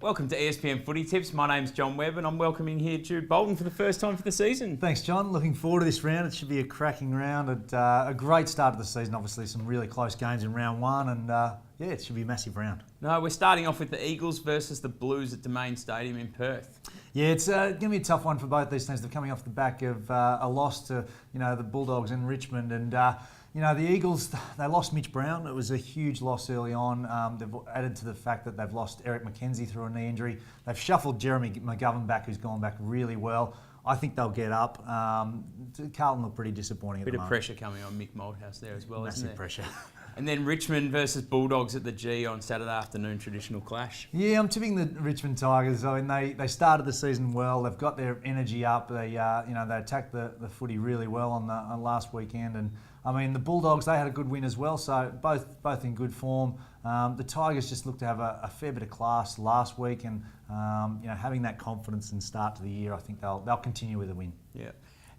Welcome to ESPN Footy Tips. My name's John Webb and I'm welcoming here Jude Bolton for the first time for the season. Thanks, John. Looking forward to this round. It should be a cracking round. A great start of the season. Obviously, some really close games in round one, and it should be a massive round. No, we're starting off with the Eagles versus the Blues at Domain Stadium in Perth. Yeah, it's going to be a tough one for both these teams. They're coming off the back of a loss to the Bulldogs in Richmond, and the Eagles, they lost Mitch Brown. It was a huge loss early on. They've added to the fact that they've lost Eric McKenzie through a knee injury. They've shuffled Jeremy McGovern back, who's gone back really well. I think they'll get up. Carlton look pretty disappointing at the moment. Bit of pressure coming on Mick Malthouse there as well, isn't there? Massive pressure. And then Richmond versus Bulldogs at the G on Saturday afternoon, traditional clash. Yeah, I'm tipping the Richmond Tigers. I mean, they started the season well. They've got their energy up. They attacked the footy really well on last weekend. And I mean, the Bulldogs, they had a good win as well. So both in good form. The Tigers just look to have a fair bit of class last week, and having that confidence and start to the year, I think they'll continue with a win. Yeah.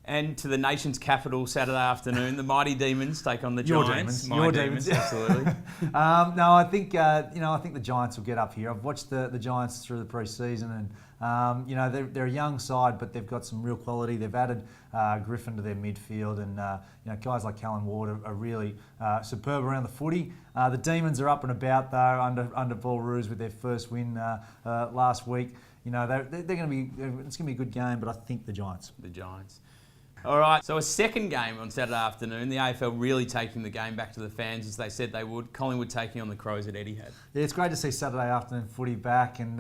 And to the nation's capital Saturday afternoon, the Mighty Demons take on the Giants. Your Demons, absolutely. No, I think the Giants will get up here. I've watched the Giants through the pre-season, and they're a young side, but they've got some real quality. They've added Griffin to their midfield, and guys like Callan Ward are really superb around the footy. The Demons are up and about though under Paul Roos with their first win last week. They're going to be. It's going to be a good game, but I think the Giants. The Giants. All right, so a second game on Saturday afternoon. The AFL really taking the game back to the fans as they said they would. Collingwood taking on the Crows at Etihad. Yeah, it's great to see Saturday afternoon footy back, and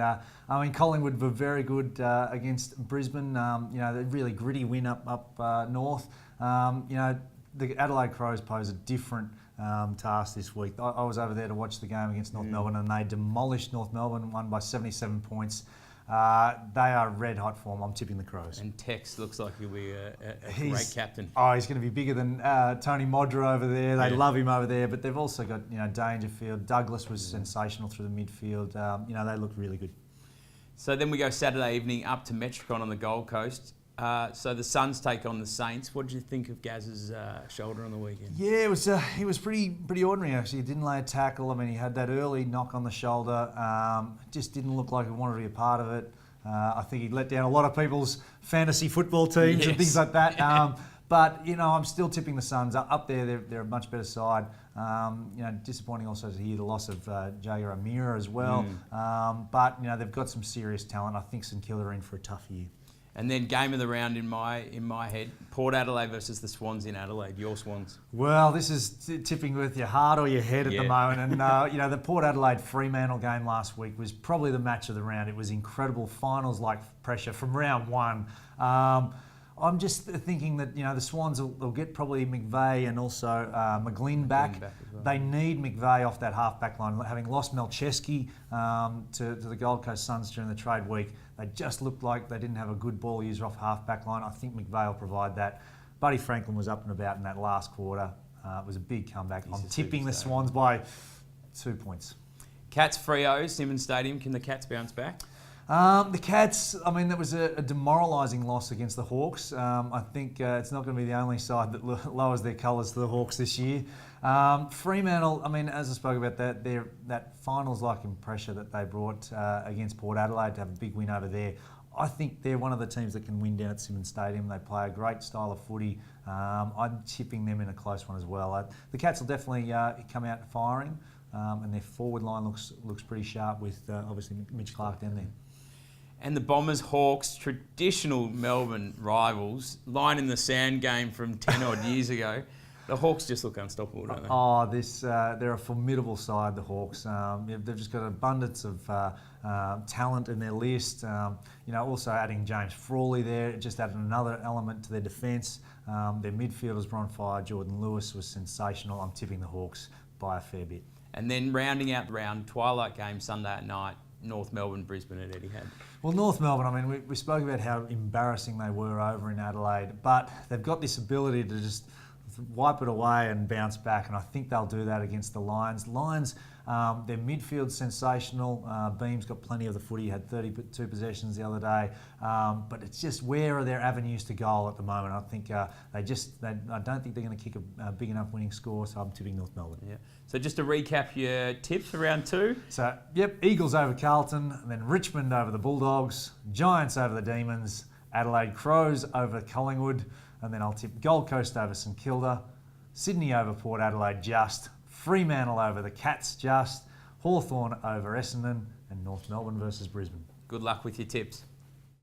Collingwood were very good against Brisbane. The really gritty win up north. The Adelaide Crows pose a different task this week. I was over there to watch the game against North Melbourne, and they demolished North Melbourne, won by 77 points. They are red hot form. I'm tipping the Crows. And Tex looks like he'll be a great captain. Oh, he's going to be bigger than Tony Modra over there. They love him over there, but they've also got Dangerfield. Douglas was sensational through the midfield. They look really good. So then we go Saturday evening up to Metricon on the Gold Coast. So the Suns take on the Saints. What did you think of Gaz's shoulder on the weekend? Yeah, he was pretty ordinary actually. He didn't lay a tackle. I mean, he had that early knock on the shoulder. Just didn't look like he wanted to be a part of it. I think he let down a lot of people's fantasy football teams and things like that. But I'm still tipping the Suns up there. They're a much better side. Disappointing also to hear the loss of Jager Amira as well. But they've got some serious talent. I think St Kilda are in for a tough year. And then game of the round in my head, Port Adelaide versus the Swans in Adelaide. Your Swans. Well, this is tipping with your heart or your head at the moment. And the Port Adelaide Fremantle game last week was probably the match of the round. It was incredible, finals-like pressure from round one. I'm just thinking that the Swans they'll get probably McVeigh and also McGlynn back. Well. They need McVeigh off that half-back line. Having lost Melcheski to the Gold Coast Suns during the trade week, they just looked like they didn't have a good ball user off half-back line. I think McVeigh will provide that. Buddy Franklin was up and about in that last quarter. It was a big comeback. I'm tipping the Swans by 2 points. Cats Freo, Simmons Stadium. Can the Cats bounce back? The Cats, that was a demoralising loss against the Hawks. I think it's not going to be the only side that lowers their colours to the Hawks this year. Fremantle, as I spoke about that finals-like pressure that they brought against Port Adelaide to have a big win over there. I think they're one of the teams that can win down at Simmons Stadium. They play a great style of footy. I'm tipping them in a close one as well. The Cats will definitely come out firing, and their forward line looks pretty sharp with obviously Mitch Clark down there. And the Bombers Hawks, traditional Melbourne rivals, line in the sand game from 10 odd years ago. The Hawks just look unstoppable, don't they? Oh, they're a formidable side, the Hawks. They've just got an abundance of talent in their list. Also adding James Frawley there, just added another element to their defence. Their midfielders were on fire. Jordan Lewis was sensational. I'm tipping the Hawks by a fair bit. And then rounding out the round, twilight game Sunday at night, North Melbourne, Brisbane at Etihad. Well, North Melbourne, we spoke about how embarrassing they were over in Adelaide, but they've got this ability to just wipe it away and bounce back, and I think they'll do that against the Lions. Lions Their midfield's sensational. Beam's got plenty of the footy, had 32 possessions the other day. But it's just, where are their avenues to goal at the moment? I think I don't think they're going to kick a big enough winning score, so I'm tipping North Melbourne. Yeah. So just to recap your tips for round 2. So, yep, Eagles over Carlton, and then Richmond over the Bulldogs, Giants over the Demons, Adelaide Crows over Collingwood, and then I'll tip Gold Coast over St Kilda, Sydney over Port Adelaide just, Fremantle over the Cats just, Hawthorn over Essendon, and North Melbourne versus Brisbane. Good luck with your tips.